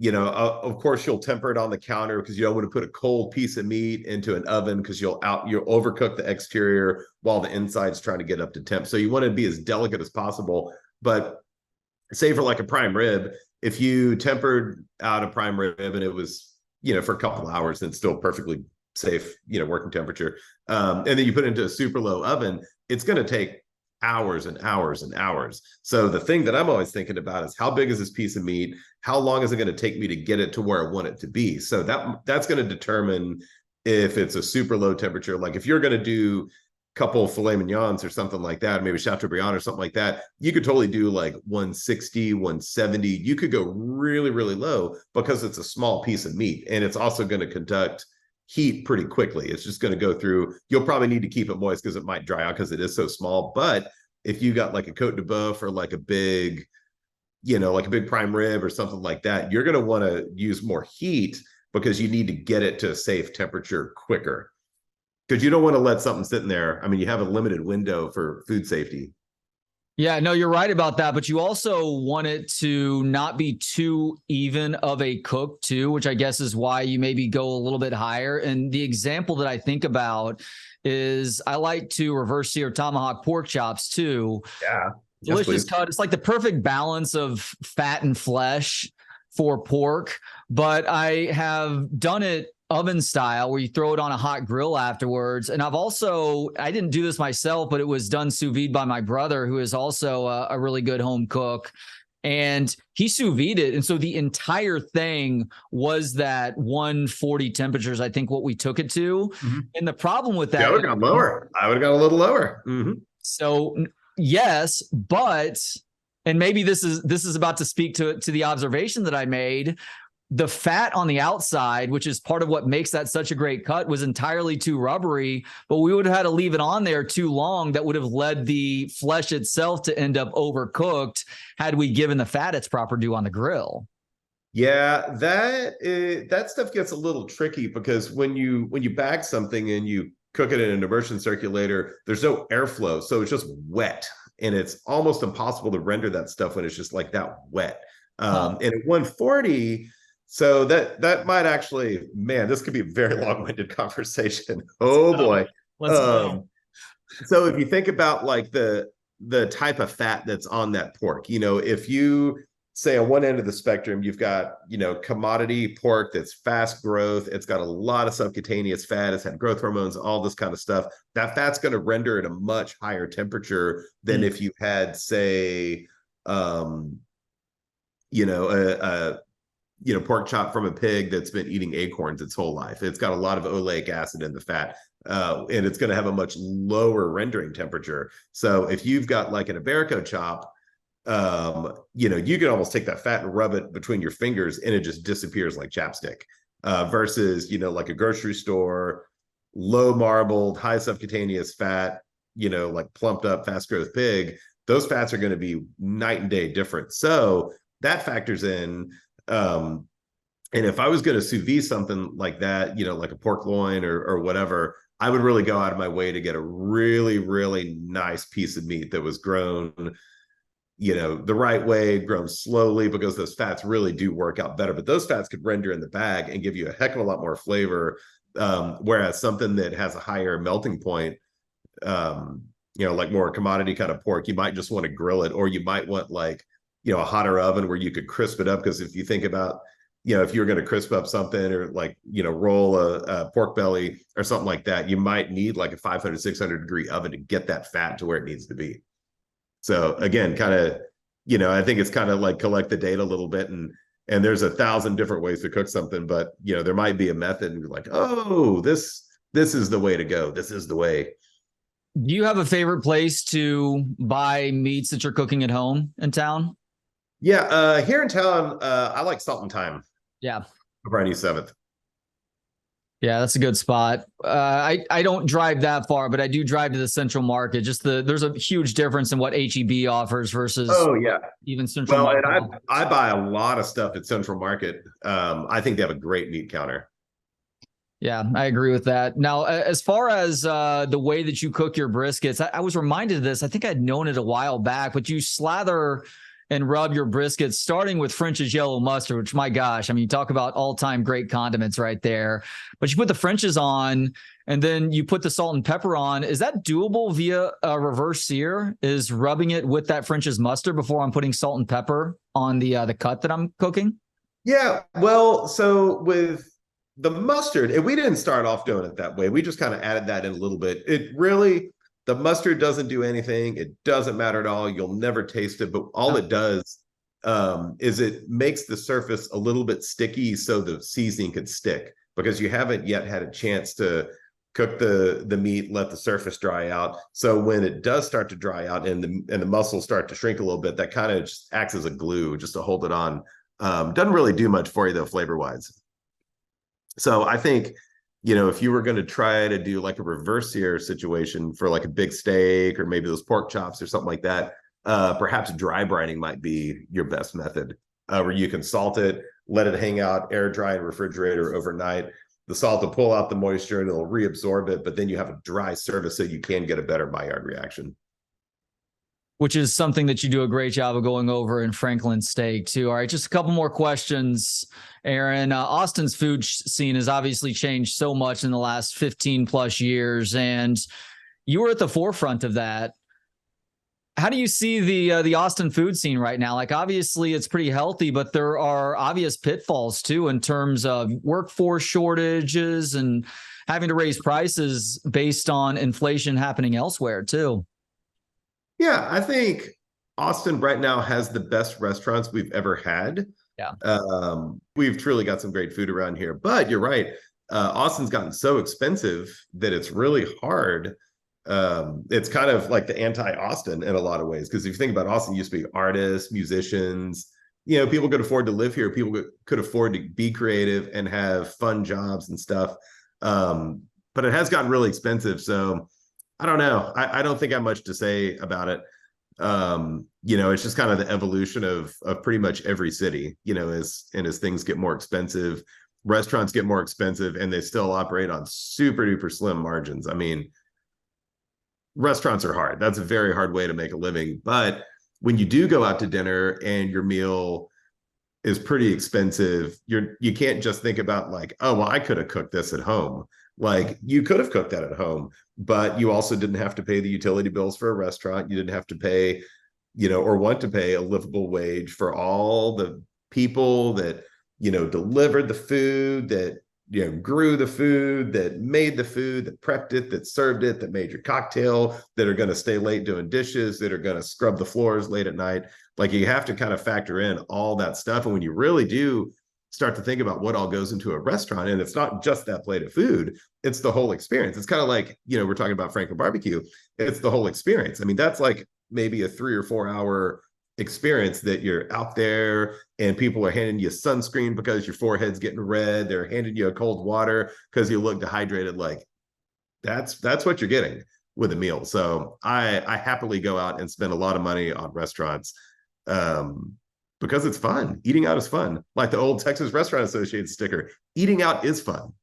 of course you'll temper it on the counter, because you don't want to put a cold piece of meat into an oven, because you'll overcook the exterior while the inside's trying to get up to temp. So you want to be as delicate as possible. But say for like a prime rib, if you tempered out a prime rib and it was for a couple hours, and it's still perfectly safe, working temperature. And then you put it into a super low oven, it's going to take hours and hours and hours. So the thing that I'm always thinking about is, how big is this piece of meat? How long is it going to take me to get it to where I want it to be? So that's going to determine if it's a super low temperature. Like, if you're going to do a couple of filet mignons or something like that, maybe Chateaubriand or something like that, you could totally do like 160, 170. You could go really, really low, because it's a small piece of meat, and it's also going to conduct heat pretty quickly. It's just going to go through. You'll probably need to keep it moist, because it might dry out, because it is so small. But if you got like a Côte de Boeuf, or like a big, like a big prime rib or something like that, you're going to want to use more heat, because you need to get it to a safe temperature quicker, because you don't want to let something sit in there. I mean, you have a limited window for food safety. Yeah, no, you're right about that. But you also want it to not be too even of a cook too, which I guess is why you maybe go a little bit higher. And the example that I think about is, I like to reverse sear tomahawk pork chops too. Yeah. Delicious cut. It's like the perfect balance of fat and flesh for pork. But I have done it oven style, where you throw it on a hot grill afterwards. And I didn't do this myself, but it was done sous vide by my brother, who is also a really good home cook. And he sous vide it. And so the entire thing was that 140 temperatures, I think, what we took it to. And the problem with that, I would have gone lower. I would have gone a little lower. So yes, but, and maybe this is about to speak to the observation that I made. The fat on the outside, which is part of what makes that such a great cut, was entirely too rubbery, but we would have had to leave it on there too long. That would have led the flesh itself to end up overcooked had we given the fat its proper due on the grill. Yeah, that stuff gets a little tricky, because when you bag something and you cook it in an immersion circulator, there's no airflow, so it's just wet, and it's almost impossible to render that stuff when it's just like that wet. And at 140. So that might actually, man, this could be a very long-winded conversation. Oh boy. Let's go. So if you think about like the type of fat that's on that pork, if you say on one end of the spectrum, you've got, commodity pork that's fast growth. It's got a lot of subcutaneous fat. It's had growth hormones, all this kind of stuff. That fat's going to render at a much higher temperature than if you had, say, pork chop from a pig that's been eating acorns its whole life. It's got a lot of oleic acid in the fat, and it's going to have a much lower rendering temperature. So if you've got like an Iberico chop, you can almost take that fat and rub it between your fingers and it just disappears like chapstick, versus, like a grocery store, low marbled, high subcutaneous fat, like plumped up fast growth pig. Those fats are going to be night and day different. So that factors in. And if I was going to sous vide something like that, like a pork loin or whatever, I would really go out of my way to get a really, really nice piece of meat that was grown, the right way, grown slowly, because those fats really do work out better. But those fats could render in the bag and give you a heck of a lot more flavor. Whereas something that has a higher melting point, like more commodity kind of pork, you might just want to grill it, or you might want like, a hotter oven where you could crisp it up. Because if you think about, if you're going to crisp up something or like, roll a pork belly or something like that, you might need like a 500, 600 degree oven to get that fat to where it needs to be. So again, kind of, I think it's kind of like collect the data a little bit, and there's 1,000 different ways to cook something, but there might be a method and you're like, oh, this is the way to go. This is the way. Do you have a favorite place to buy meats that you're cooking at home in town? Yeah, here in town, I like Salt and Thyme. Yeah. Over on East 7th. Yeah, that's a good spot. I don't drive that far, but I do drive to the Central Market. There's a huge difference in what HEB offers versus even Central Market. Well, and I buy a lot of stuff at Central Market. I think they have a great meat counter. Yeah, I agree with that. Now, as far as the way that you cook your briskets, I was reminded of this. I think I'd known it a while back, but you slather and rub your briskets, starting with French's yellow mustard, which, my gosh, I mean, you talk about all-time great condiments right there. But you put the French's on, and then you put the salt and pepper on. Is that doable via a reverse sear? Is rubbing it with that French's mustard before I'm putting salt and pepper on the cut that I'm cooking? Yeah, well, so with the mustard, and we didn't start off doing it that way. We just kind of added that in a little bit. The mustard doesn't do anything. It doesn't matter at all. You'll never taste it, but all it does is it makes the surface a little bit sticky so the seasoning can stick, because you haven't yet had a chance to cook the meat, let the surface dry out. So when it does start to dry out and the muscles start to shrink a little bit, that kind of just acts as a glue just to hold it on. Doesn't really do much for you though, flavor-wise. So I think, if you were going to try to do like a reverse sear situation for like a big steak or maybe those pork chops or something like that, perhaps dry brining might be your best method, where you can salt it, let it hang out, air dry in refrigerator overnight. The salt will pull out the moisture and it'll reabsorb it, but then you have a dry surface so you can get a better Maillard reaction. Which is something that you do a great job of going over in Franklin Steak too. All right, just a couple more questions, Aaron. Austin's food scene has obviously changed so much in the last 15 plus years, and you were at the forefront of that. How do you see the Austin food scene right now? Like, obviously it's pretty healthy, but there are obvious pitfalls too in terms of workforce shortages and having to raise prices based on inflation happening elsewhere too. Yeah, I think Austin right now has the best restaurants we've ever had. Yeah. We've truly got some great food around here, but you're right. Austin's gotten so expensive that it's really hard. It's kind of like the anti-Austin in a lot of ways, because if you think about Austin, it used to be artists, musicians, people could afford to live here. People could afford to be creative and have fun jobs and stuff. But it has gotten really expensive. So I don't know. I don't think I have much to say about it. It's just kind of the evolution of pretty much every city, as things get more expensive, restaurants get more expensive, and they still operate on super duper slim margins. I mean, restaurants are hard. That's a very hard way to make a living. But when you do go out to dinner and your meal is pretty expensive, you can't just think about like, oh, well, I could have cooked this at home. Like, you could have cooked that at home, but you also didn't have to pay the utility bills for a restaurant. You didn't have to pay, or want to pay a livable wage for all the people that, delivered the food, that, grew the food, that made the food, that prepped it, that served it, that made your cocktail, that are going to stay late doing dishes, that are going to scrub the floors late at night. Like, you have to kind of factor in all that stuff. And when you really do start to think about what all goes into a restaurant, and it's not just that plate of food, it's the whole experience. It's kind of like, we're talking about Franklin barbecue. It's the whole experience. I mean, that's like maybe a 3 or 4 hour experience that you're out there and people are handing you sunscreen because your forehead's getting red. They're handing you a cold water because you look dehydrated. Like, that's what you're getting with a meal. So I happily go out and spend a lot of money on restaurants because it's fun. Eating out is fun. Like the old Texas Restaurant Association sticker, eating out is fun.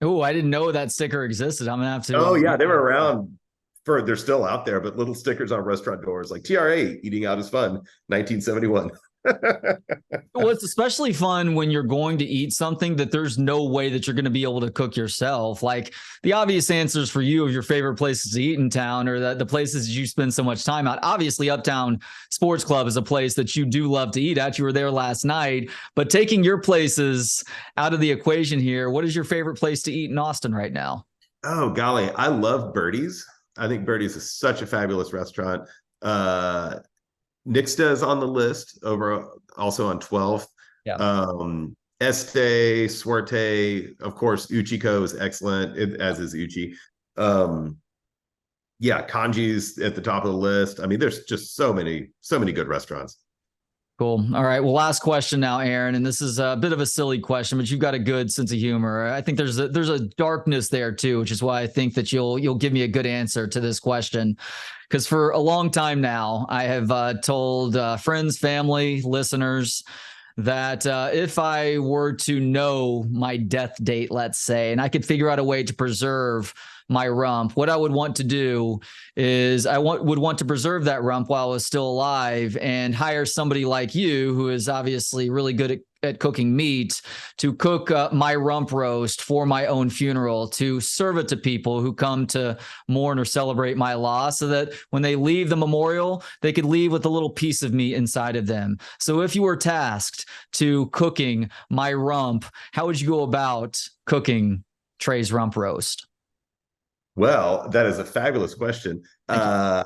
Oh, I didn't know that sticker existed. I'm gonna have to. Oh yeah, they were around. They're still out there, but little stickers on restaurant doors like TRA, eating out is fun, 1971. Well, it's especially fun when you're going to eat something that there's no way that you're going to be able to cook yourself. Like, the obvious answers for you of your favorite places to eat in town, or the places you spend so much time at. Obviously, Uptown Sports Club is a place that you do love to eat at. You were there last night, but taking your places out of the equation here, what is your favorite place to eat in Austin right now? Oh, golly. I love Birdie's. I think Birdie's is such a fabulous restaurant. Nixta is on the list, over also on 12th. Yeah. Este, Suerte, of course, Uchiko is excellent, as is Uchi. Yeah, Kanji's at the top of the list. I mean, there's just so many good restaurants. Cool. All right. Well, last question now, Aaron, and this is a bit of a silly question, but you've got a good sense of humor. I think there's a darkness there too, which is why I think that you'll give me a good answer to this question. Because for a long time now, I have told friends, family, listeners that if I were to know my death date, let's say, and I could figure out a way to preserve my rump, what I would want to do is would want to preserve that rump while I was still alive, and hire somebody like you, who is obviously really good at cooking meat, to cook my rump roast for my own funeral, to serve it to people who come to mourn or celebrate my loss, so that when they leave the memorial, they could leave with a little piece of meat inside of them. So if you were tasked to cooking my rump, how would you go about cooking Trey's rump roast? Well, that is a fabulous question. I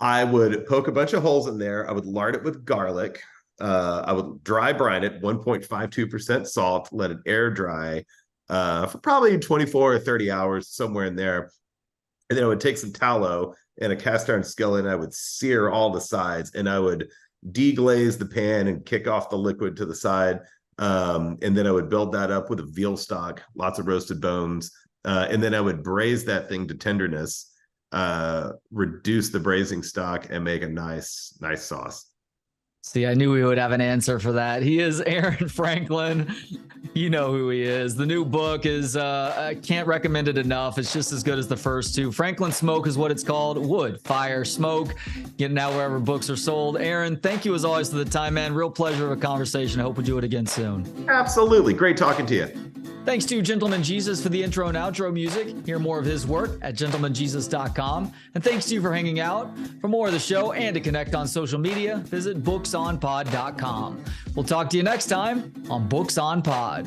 would poke a bunch of holes in there. I would lard it with garlic. I would dry brine it, 1.52% salt, let it air dry for probably 24 or 30 hours, somewhere in there. And then I would take some tallow and a cast iron skillet, and I would sear all the sides, and I would deglaze the pan and kick off the liquid to the side. And then I would build that up with a veal stock, lots of roasted bones. And then I would braise that thing to tenderness, reduce the braising stock, and make a nice sauce. See, I knew we would have an answer for that. He is Aaron Franklin. You know who he is. The new book is, I can't recommend it enough. It's just as good as the first two. Franklin Smoke is what it's called. Wood, fire, smoke. Get it now wherever books are sold. Aaron, thank you as always for the time, man. Real pleasure of a conversation. I hope we do it again soon. Absolutely. Great talking to you. Thanks to Gentleman Jesus for the intro and outro music. Hear more of his work at gentlemanjesus.com. And thanks to you for hanging out. For more of the show and to connect on social media, visit booksonpod.com. We'll talk to you next time on Books on Pod.